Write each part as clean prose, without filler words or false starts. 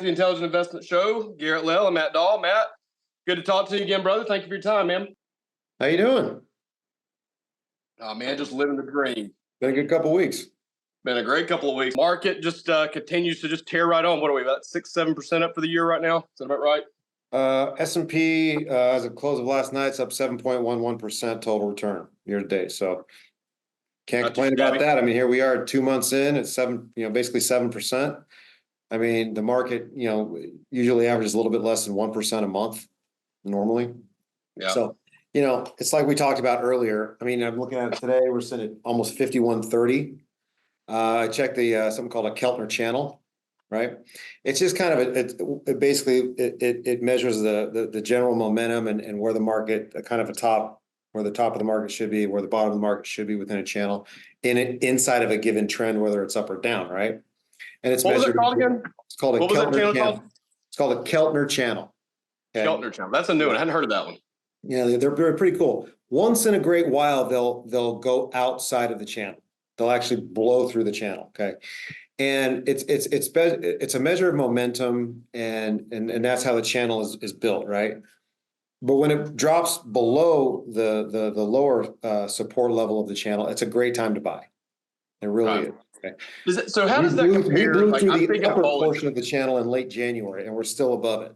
the Intelligent Investment Show. Garrett, I'm mdahl. Matt, good to talk to you again, brother. Thank you for your time, man. How you doing? Oh, man, just living the dream. Been a good couple of weeks. Been a great couple of weeks. Market just continues to just tear right on. What are we, about 6-7% up for the year right now? Is that about right? S&P, as of close of last night, it's up 7.11% total return year to date. So can't complain about that. I mean, here we are 2 months in, it's basically 7%. I mean, the market, usually averages a little bit less than 1% a month normally. Yeah. So, it's like we talked about earlier. I mean, I'm looking at it today, we're sitting at almost 51.30. I checked the something called a Keltner Channel, right? It's just kind of it measures the general momentum and where the market where the top of the market should be, where the bottom of the market should be within a channel inside of a given trend, whether it's up or down, right? And it's what measured. Was it called again? It's called a Keltner Channel. Called? It's called a Keltner Channel. Okay. Keltner Channel. That's a new one. I hadn't heard of that one. Yeah, they're pretty cool. Once in a great while, they'll go outside of the channel. They'll actually blow through the channel. Okay. And it's a measure of momentum, and that's how the channel is built, right? But when it drops below the lower support level of the channel, it's a great time to buy. It really is. Okay. So how does that compare? We blew through the upper portion of the channel in late January, and we're still above it.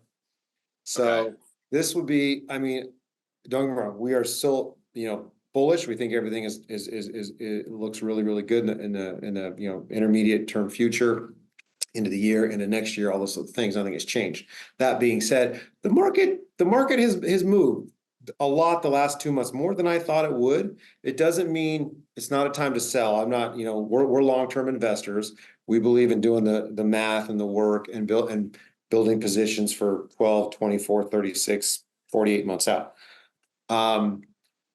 So this would be, I mean, don't get me wrong, we are still, bullish. We think everything it looks really, really good in the intermediate term future, into the year, into next year, all those things. Nothing has changed. That being said, the market has moved a lot the last 2 months, more than I thought it would. It doesn't mean it's not a time to sell. I'm not, we're long-term investors. We believe in doing the math and the work and building positions for 12, 24, 36, 48 months out.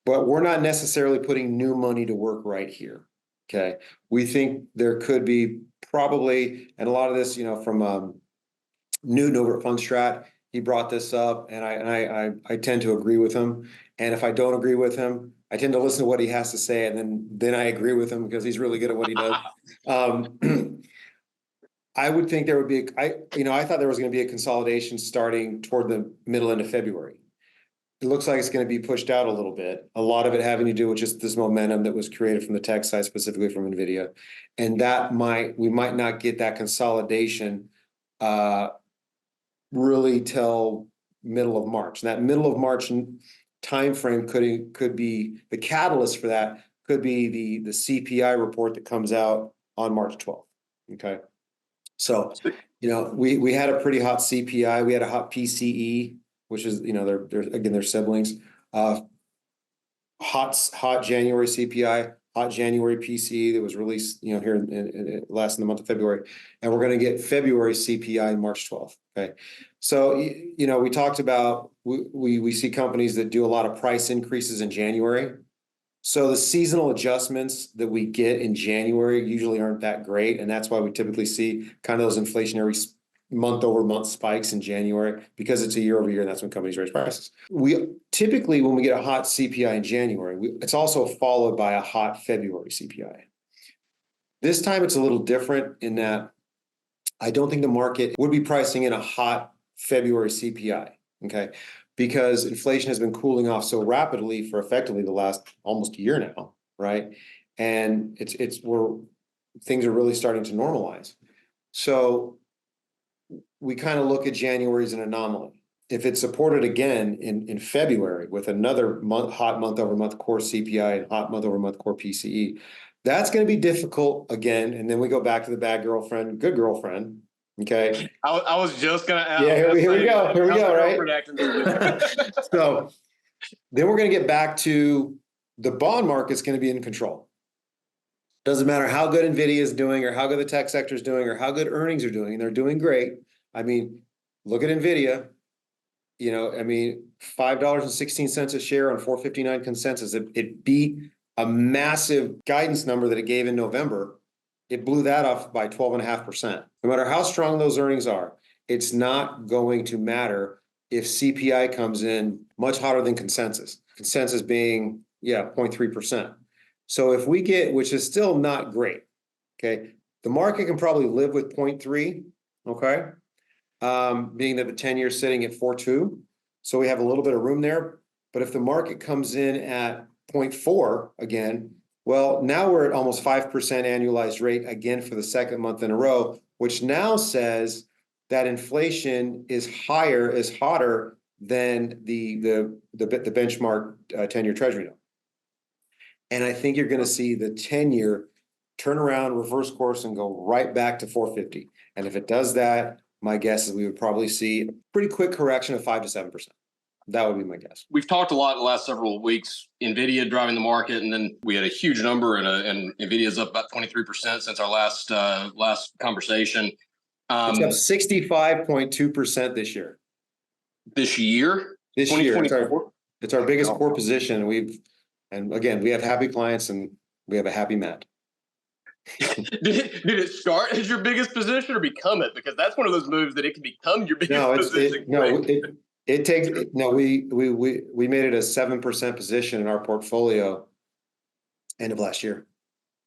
But we're not necessarily putting new money to work right here. Okay. We think there could be probably, and a lot of this, from Newton over at Fundstrat, he brought this up, and I tend to agree with him. And if I don't agree with him, I tend to listen to what he has to say, and then I agree with him because he's really good at what he does. I would think there would be, I thought there was going to be a consolidation starting toward the middle end of February. It looks like it's going to be pushed out a little bit. A lot of it having to do with just this momentum that was created from the tech side, specifically from NVIDIA. And we might not get that consolidation really till middle of March. And that middle of March timeframe could be the catalyst for that, could be the CPI report that comes out on March 12th. Okay. So, we had a pretty hot CPI. We had a hot PCE, which is, they're siblings. Hot January CPI, hot January PCE that was released, here in the month of February. And we're going to get February CPI March 12th. Okay. So, we talked about, we see companies that do a lot of price increases in January. So the seasonal adjustments that we get in January usually aren't that great. And that's why we typically see kind of those inflationary month over month spikes in January, because it's a year over year, and that's when companies raise prices. We typically, when we get a hot CPI in January, it's also followed by a hot February CPI. This time it's a little different in that I don't think the market would be pricing in a hot February CPI, okay? Because inflation has been cooling off so rapidly for effectively the last almost year now, right? And things are really starting to normalize. So we kind of look at January as an anomaly. If it's supported again in February with another hot month over month core CPI and hot month over month core PCE, that's going to be difficult again. And then we go back to the bad girlfriend, good girlfriend. Okay. I was just going to ask. Yeah, here we go, right? So then we're going to get back to the bond market's going to be in control. Doesn't matter how good NVIDIA is doing or how good the tech sector is doing or how good earnings are doing. They're doing great. I mean, look at NVIDIA. $5.16 a share on 459 consensus. It beat a massive guidance number that it gave in November. It blew that off by 12.5%. No matter how strong those earnings are, it's not going to matter if CPI comes in much hotter than consensus. Consensus being, 0.3%. So if we get, which is still not great, okay, the market can probably live with 0.3, okay? being that the 10-year is sitting at 4.2. So we have a little bit of room there. But if the market comes in at 0.4 again, well, now we're at almost 5% annualized rate again for the second month in a row, which now says that inflation is hotter than the benchmark 10-year treasury note. And I think you're going to see the 10-year turn around, reverse course, and go right back to 450. And if it does that, my guess is we would probably see a pretty quick correction of 5 to 7%. That would be my guess. We've talked a lot in the last several weeks, NVIDIA driving the market, and then we had a huge number, and NVIDIA's up about 23% since our last conversation. It's up 65.2% this year. This year? This year. It's our biggest core position. And again, we have happy clients and we have a happy Matt. Did it start as your biggest position or become it? Because that's one of those moves that it can become your biggest position. We made it a 7% position in our portfolio end of last year.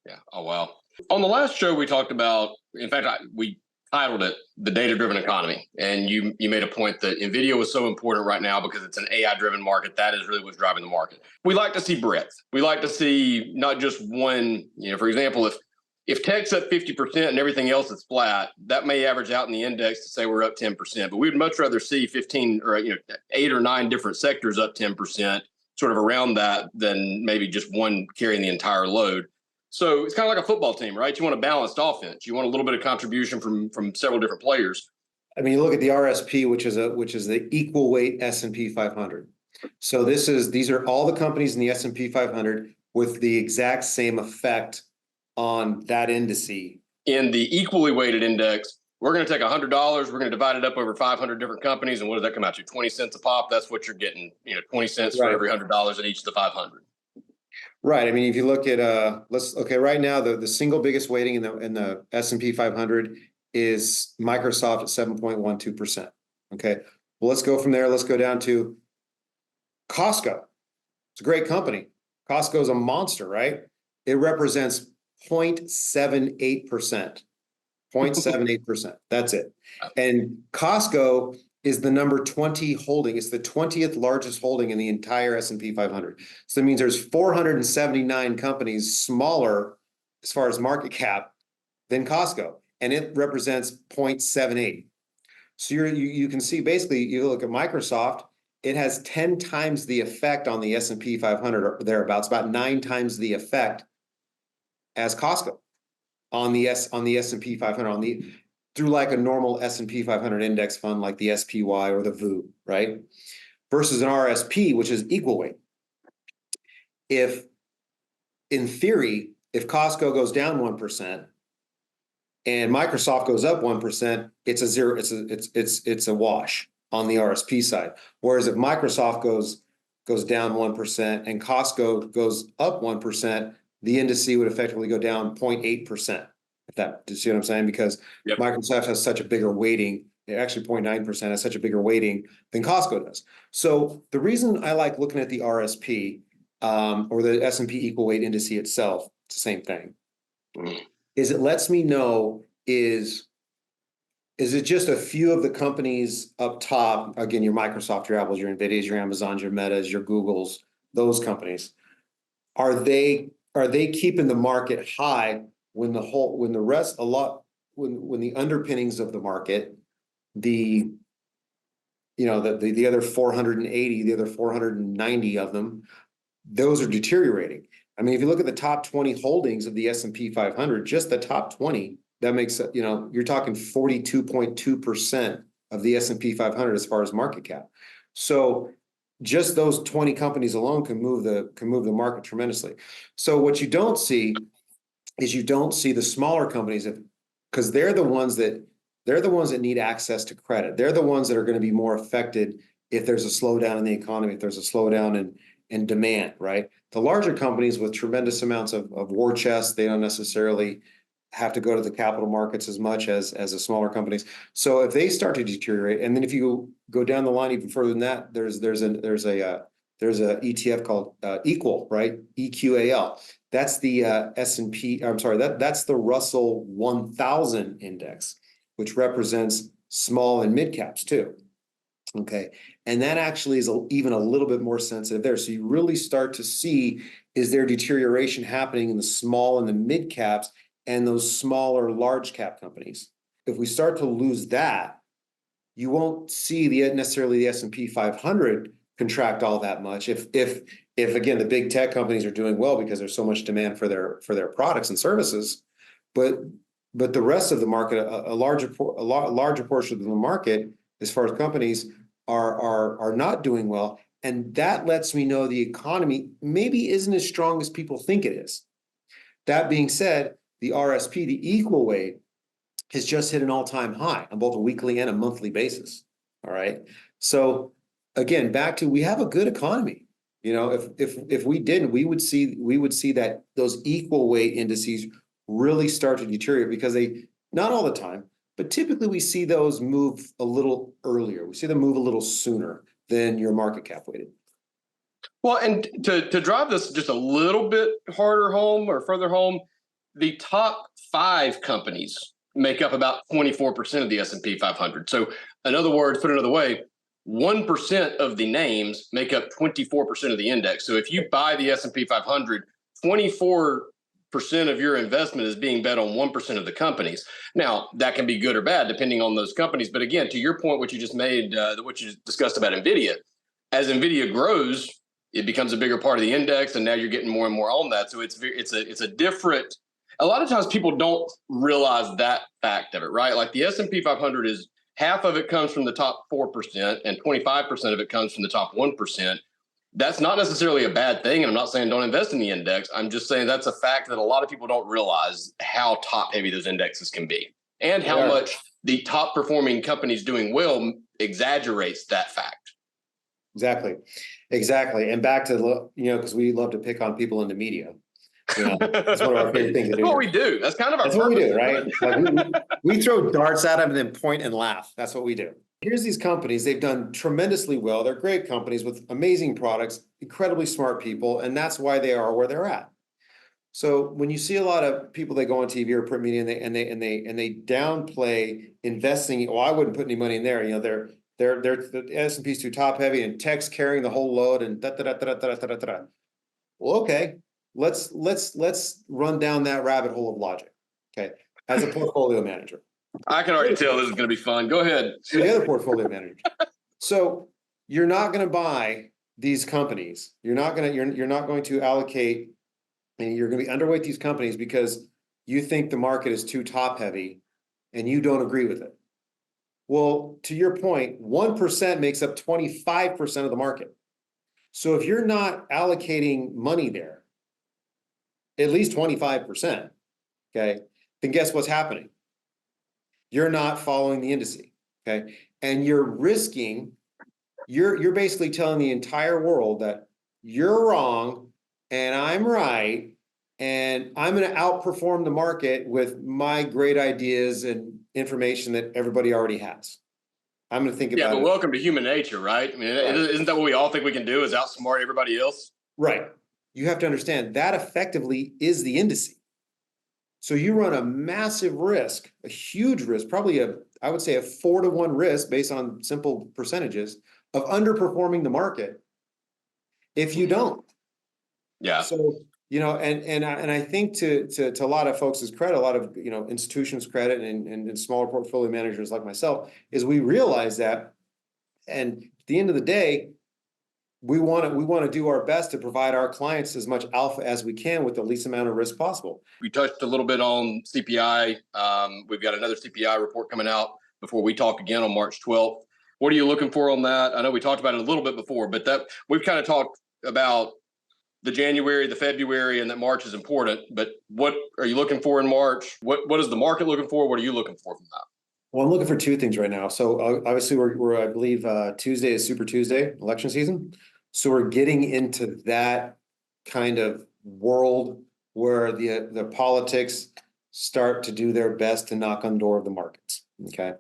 Yeah. Oh, wow. On the last show, we talked about, in fact, we titled it The Data-Driven Economy. And you made a point that NVIDIA was so important right now because it's an AI-driven market. That is really what's driving the market. We like to see breadth. We like to see not just one, for example, if tech's up 50% and everything else is flat, that may average out in the index to say we're up 10%. But we'd much rather see 15 or 8 or 9 different sectors up 10%, sort of around that, than maybe just one carrying the entire load. So it's kind of like a football team, right? You want a balanced offense. You want a little bit of contribution from several different players. I mean, you look at the RSP, which is the equal weight S&P 500. So these are all the companies in the S&P 500 with the exact same effect on that indice. In the equally weighted index, we're going to take $100, we're going to divide it up over 500 different companies, and what does that come out to? 20 cents a pop. That's what you're getting, 20 cents for every $100 in each of the 500. Right. I mean, if you look at right now the single biggest weighting in the S&P 500 is Microsoft at 7.12%. Okay. Well, let's go from there. Let's go down to Costco. It's a great company. Costco is a monster, right? It represents 0.78%. 0.78%. That's it. And Costco is the number 20 holding. It's the 20th largest holding in the entire S&P 500. So that means there's 479 companies smaller as far as market cap than Costco, and it represents 0.78. So you can see, basically, you look at Microsoft, it has 10 times the effect on the S&P 500 or thereabouts, about 9 times the effect as Costco on the S&P 500 through like a normal S&P 500 index fund like the SPY or the VOO, right? Versus an RSP, which is equal weight. In theory, if Costco goes down 1% and Microsoft goes up 1%, it's a zero. It's a wash on the RSP side. Whereas if Microsoft goes down 1% and Costco goes up 1%, the indice would effectively go down 0.8%. Do you see what I'm saying? Because Microsoft has such a bigger weighting, actually 0.9% has such a bigger weighting than Costco does. So the reason I like looking at the RSP or the S&P equal weight index itself, it's the same thing, is it lets me know is it just a few of the companies up top, again, your Microsoft, your Apples, your NVIDIAs, your Amazons, your Metas, your Googles, those companies, are they keeping the market high when the underpinnings of the market, the other 480, the other 490 of them, those are deteriorating. I mean, if you look at the top 20 holdings of the S&P 500, just the top 20, that makes, you're talking 42.2% of the S&P 500 as far as market cap. So just those 20 companies alone can move the market tremendously. So what you don't see is the smaller companies, because they're the ones that need access to credit. They're the ones that are going to be more affected if there's a slowdown in the economy, if there's a slowdown in demand, right? The larger companies with tremendous amounts of war chests, they don't necessarily have to go to the capital markets as much as the smaller companies. So if they start to deteriorate, and then if you go down the line even further than that, there's a ETF called Equal, right? EQAL. That's the S&P. I'm sorry, that's the Russell 1000 index, which represents small and mid caps too. Okay. And that actually is even a little bit more sensitive there. So you really start to see, is there deterioration happening in the small and the mid caps and those smaller large cap companies? If we start to lose that, you won't see necessarily the S&P 500 contract all that much. If again, the big tech companies are doing well because there's so much demand for their products and services, but the rest of the market, a larger portion of the market, as far as companies are not doing well. And that lets me know the economy maybe isn't as strong as people think it is. That being said, the RSP, the equal weight, has just hit an all-time high on both a weekly and a monthly basis. All right. So again, back to, we have a good economy. You know, if we didn't, we would see that those equal weight indices really start to deteriorate, because they, not all the time, but typically we see those move a little earlier. We see them move a little sooner than your market cap weighted. Well, and to drive this just a little bit harder home or further home, the top 5 companies make up about 24% of the S&P 500. So in other words, put another way, 1% of the names make up 24% of the index. So if you buy the S&P 500, 24% of your investment is being bet on 1% of the companies. Now, that can be good or bad depending on those companies. But again, to your point, what you just made, what you discussed about NVIDIA, as NVIDIA grows, it becomes a bigger part of the index, and now you're getting more and more on that. So it's a different. A lot of times people don't realize that fact of it, right? Like the S&P 500 is, half of it comes from the top 4% and 25% of it comes from the top 1%. That's not necessarily a bad thing. And I'm not saying don't invest in the index. I'm just saying that's a fact that a lot of people don't realize how top heavy those indexes can be, and how much the top performing companies doing well exaggerates that fact. Exactly. And back to, because we love to pick on people in the media. That's one of our favorite things to do. That's what we do. That's kind of our purpose. What we do, right? Like we throw darts at them and then point and laugh. That's what we do. Here's these companies. They've done tremendously well. They're great companies with amazing products, incredibly smart people, and that's why they are where they're at. So when you see a lot of people that go on TV or print media and they downplay investing, well, I wouldn't put any money in there. They're the S&P's too top heavy and tech's carrying the whole load and da da da da da da da da. Well, okay. Let's run down that rabbit hole of logic. Okay. As a portfolio manager. I can already tell this is going to be fun. Go ahead. You're the other portfolio manager. So you're not going to buy these companies. You're not going to allocate, and you're going to be underweight these companies because you think the market is too top heavy and you don't agree with it. Well, to your point, 1% makes up 25% of the market. So if you're not allocating money there, at least 25%, okay, then guess what's happening? You're not following the indice, okay? And you're risking, you're basically telling the entire world that you're wrong and I'm right, and I'm going to outperform the market with my great ideas and information that everybody already has. I'm going to think about it. Yeah, but welcome to human nature, right? I mean, Isn't that what we all think we can do, is outsmart everybody else? Right. You have to understand that effectively is the indice. So you run a massive risk, a huge risk, probably I would say a 4-to-1 risk based on simple percentages of underperforming the market if you don't. Yeah. So, and I think to a lot of folks' credit, a lot of, institutions' credit and smaller portfolio managers like myself, is we realize that, and at the end of the day, we want to do our best to provide our clients as much alpha as we can with the least amount of risk possible. We touched a little bit on CPI. We've got another CPI report coming out before we talk again on March 12th. What are you looking for on that? I know we talked about it a little bit before, but that we've kind of talked about the January, the February, and that March is important. But what are you looking for in March? What is the market looking for? What are you looking for from that? Well, I'm looking for two things right now. So obviously we're I believe Tuesday is Super Tuesday, election season. So we're getting into that kind of world where the politics start to do their best to knock on the door of the markets. Okay.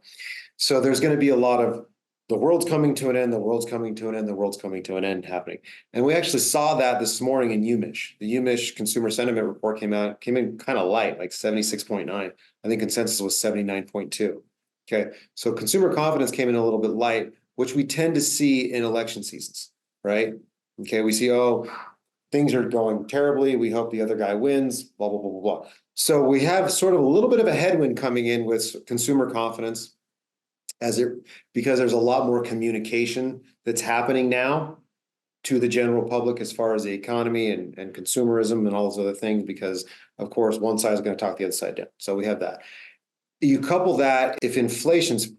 So there's going to be a lot of the world's coming to an end, the world's coming to an end, the world's coming to an end happening. And we actually saw that this morning in UMich. The UMich Consumer Sentiment Report came in kind of light, like 76.9. I think consensus was 79.2. Okay, so consumer confidence came in a little bit light, which we tend to see in election seasons, right? Okay, we see, oh, things are going terribly. We hope the other guy wins, blah, blah, blah, blah, blah. So we have sort of a little bit of a headwind coming in with consumer confidence because there's a lot more communication that's happening now to the general public as far as the economy and consumerism and all those other things, because of course, one side is going to talk the other side down. So we have that. You couple that, if inflation's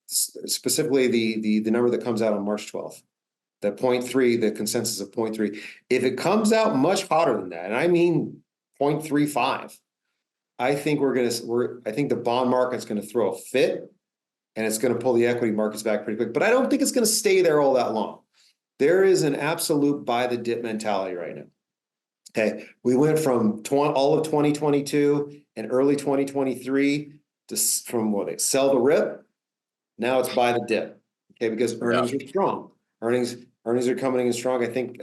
specifically the number that comes out on March 12th, the 0.3, the consensus of 0.3, if it comes out much hotter than that, and I mean 0.35, I think I think the bond market's going to throw a fit, and it's going to pull the equity markets back pretty quick. But I don't think it's going to stay there all that long. There is an absolute buy the dip mentality right now. Okay, we went from all of 2022 and early 2023 from what they sell the rip. Now it's buy the dip. Okay, because earnings are strong. Earnings are coming in strong. I think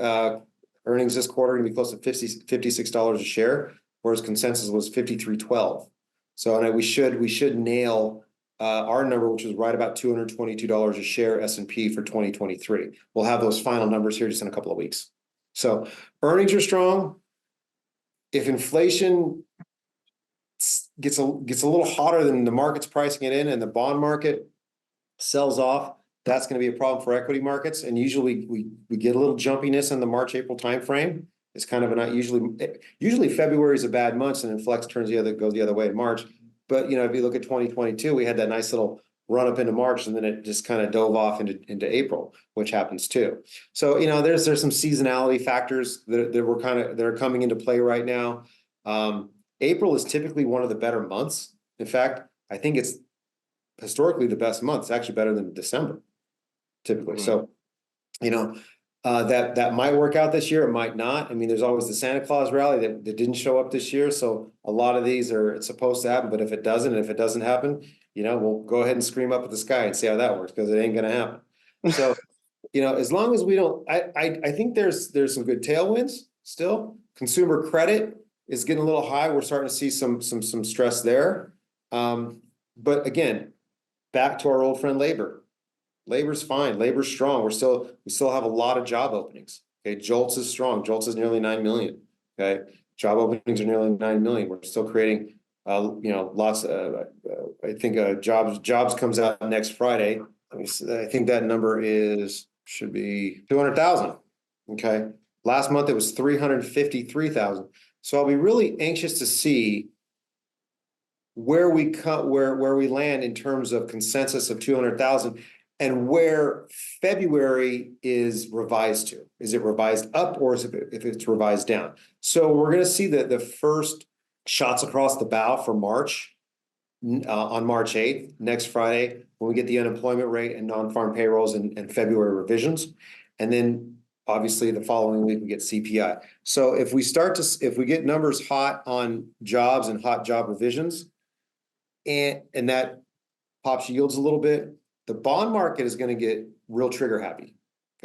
earnings this quarter are going to be close to $56 a share, whereas consensus was $53.12. So we should nail our number, which is right about $222 a share S&P for 2023. We'll have those final numbers here just in a couple of weeks. So earnings are strong. If inflation gets a little hotter than the market's pricing it in, and the bond market sells off, that's going to be a problem for equity markets. And usually we get a little jumpiness in the March-April timeframe. It's kind of usually February is a bad month, and then flex goes the other way in March. But if you look at 2022, we had that nice little run up into March, and then it just kind of dove off into April, which happens too. So there's some seasonality factors that are coming into play right now. April is typically one of the better months. In fact, I think it's historically the best month. It's actually better than December, typically. So, that might work out this year. It might not. I mean, there's always the Santa Claus rally that didn't show up this year. So a lot of these it's supposed to happen. But if it doesn't happen, we'll go ahead and scream up at the sky and see how that works, because it ain't going to happen. So, as long as we don't, I think there's some good tailwinds still. Consumer credit is getting a little high. We're starting to see some stress there. But again, back to our old friend labor. Labor's fine. Labor's strong. We still have a lot of job openings. Okay, JOLTS is strong. JOLTS is nearly 9 million. Okay, job openings are nearly 9 million. We're still creating, lots. I think jobs comes out next Friday. I think that number should be 200,000. Okay, last month it was 353,000. So I'll be really anxious to see where we land in terms of consensus of 200,000. And where February is revised to. Is it revised up, or if it's revised down? So we're going to see the first shots across the bow for March on March 8th, next Friday, when we get the unemployment rate and non-farm payrolls and February revisions. And then obviously the following week we get CPI. So if we get numbers hot on jobs and hot job revisions, and that pops yields a little bit, the bond market is going to get real trigger happy,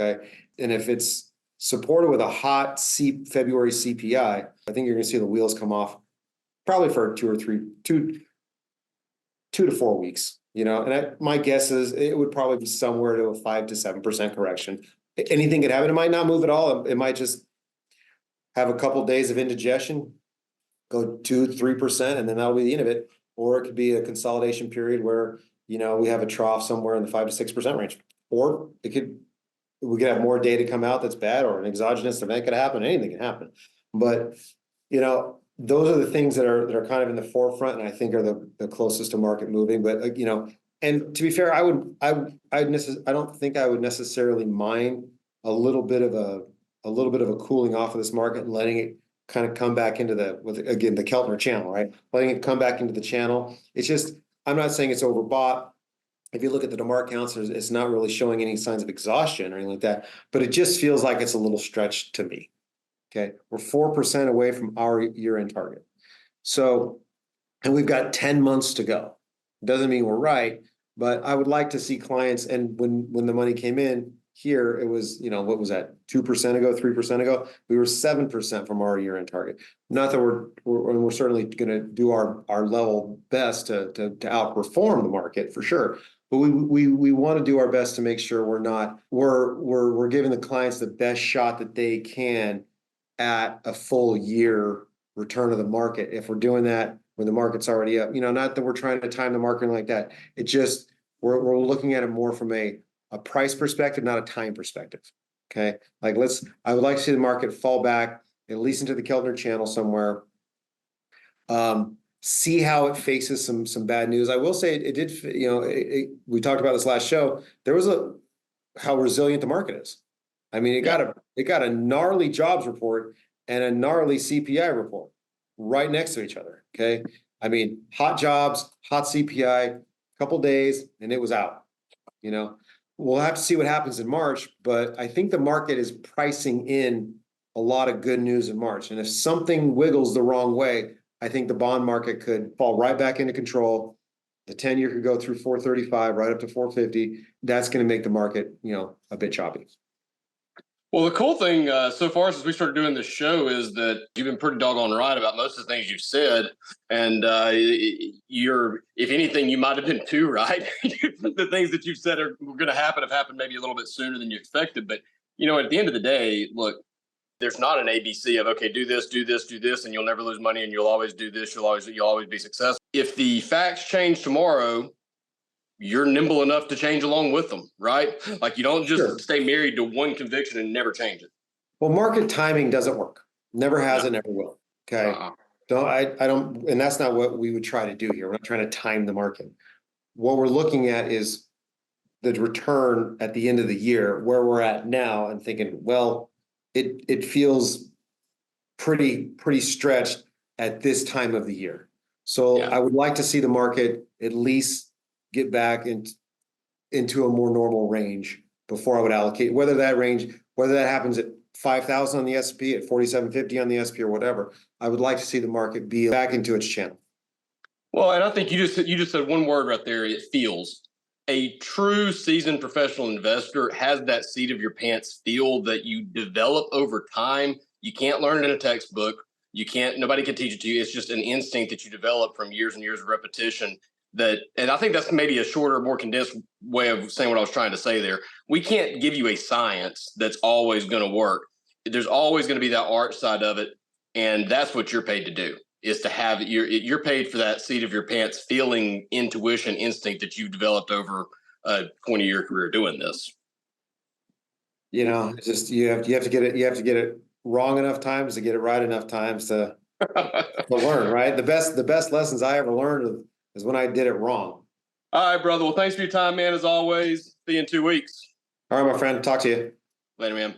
okay? And if it's supported with a hot February CPI, I think you're going to see the wheels come off probably for 2 to 4 weeks, And my guess is it would probably be somewhere to a 5 to 7% correction. Anything could happen. It might not move at all. It might just have a couple of days of indigestion, go 2-3%, and then that'll be the end of it. Or it could be a consolidation period where we have a trough somewhere in the 5 to 6% range, or we could have more data come out that's bad, or an exogenous event could happen. Anything can happen, but those are the things that are kind of in the forefront, and I think are the closest to market moving. But and to be fair, I don't think I would necessarily mind a little bit of a cooling off of this market and letting it kind of come back into the Keltner Channel, right? Letting it come back into the channel. It's just, I'm not saying it's overbought. If you look at the DeMarc counts, it's not really showing any signs of exhaustion or anything like that, but it just feels like it's a little stretched to me. Okay, we're 4% away from our year-end target. So, and we've got 10 months to go. Doesn't mean we're right, but I would like to see clients, and when the money came in, here, it was, what was that, 2% ago, 3% ago? We were 7% from our year-end target. Not that we're certainly going to do our level best to outperform the market for sure. But we want to do our best to make sure we're giving the clients the best shot that they can at a full year return of the market. If we're doing that when the market's already up, not that we're trying to time the market like that. It just, we're looking at it more from a price perspective, not a time perspective. Okay. Like I would like to see the market fall back, at least into the Keltner Channel somewhere. See how it faces some bad news. I will say it did, we talked about this last show. There was how resilient the market is. I mean, it got a gnarly jobs report and a gnarly CPI report right next to each other. Okay. I mean, hot jobs, hot CPI, couple days, and it was out. We'll have to see what happens in March, but I think the market is pricing in a lot of good news in March. And if something wiggles the wrong way, I think the bond market could fall right back into control. The 10-year could go through 435, right up to 450. That's going to make the market, a bit choppy. Well, the cool thing so far since we started doing this show is that you've been pretty doggone right about most of the things you've said. And if anything, you might have been too right. The things that you've said are going to happen have happened maybe a little bit sooner than you expected. But, at the end of the day, look, there's not an ABC of, okay, do this, and you'll never lose money and you'll always do this. You'll always be successful. If the facts change tomorrow, you're nimble enough to change along with them, right? Like you don't just stay married to one conviction and never change it. Well, market timing doesn't work. Never has, and never will. Okay. I don't, and that's not what we would try to do here. We're not trying to time the market. What we're looking at is the return at the end of the year, where we're at now, and thinking, well, it feels pretty stretched at this time of the year. So I would like to see the market at least get back into a more normal range before I would allocate, whether that happens at 5,000 on the S&P, at 4,750 on the S&P, or whatever. I would like to see the market be back into its channel. Well, and I think you just said one word right there. It feels. A true seasoned professional investor has that seat of your pants feel that you develop over time. You can't learn it in a textbook. Nobody can teach it to you. It's just an instinct that you develop from years and years of repetition. And I think that's maybe a shorter, more condensed way of saying what I was trying to say there. We can't give you a science that's always going to work. There's always going to be that art side of it. And that's what you're paid to do, is to have you're paid for that seat of your pants feeling, intuition, instinct that you've developed over a 20-year career doing this. It's just you have to get it wrong enough times to get it right enough times to learn, right? The best lessons I ever learned is when I did it wrong. All right, brother. Well, thanks for your time, man. As always, see you in 2 weeks. All right, my friend. Talk to you later, man.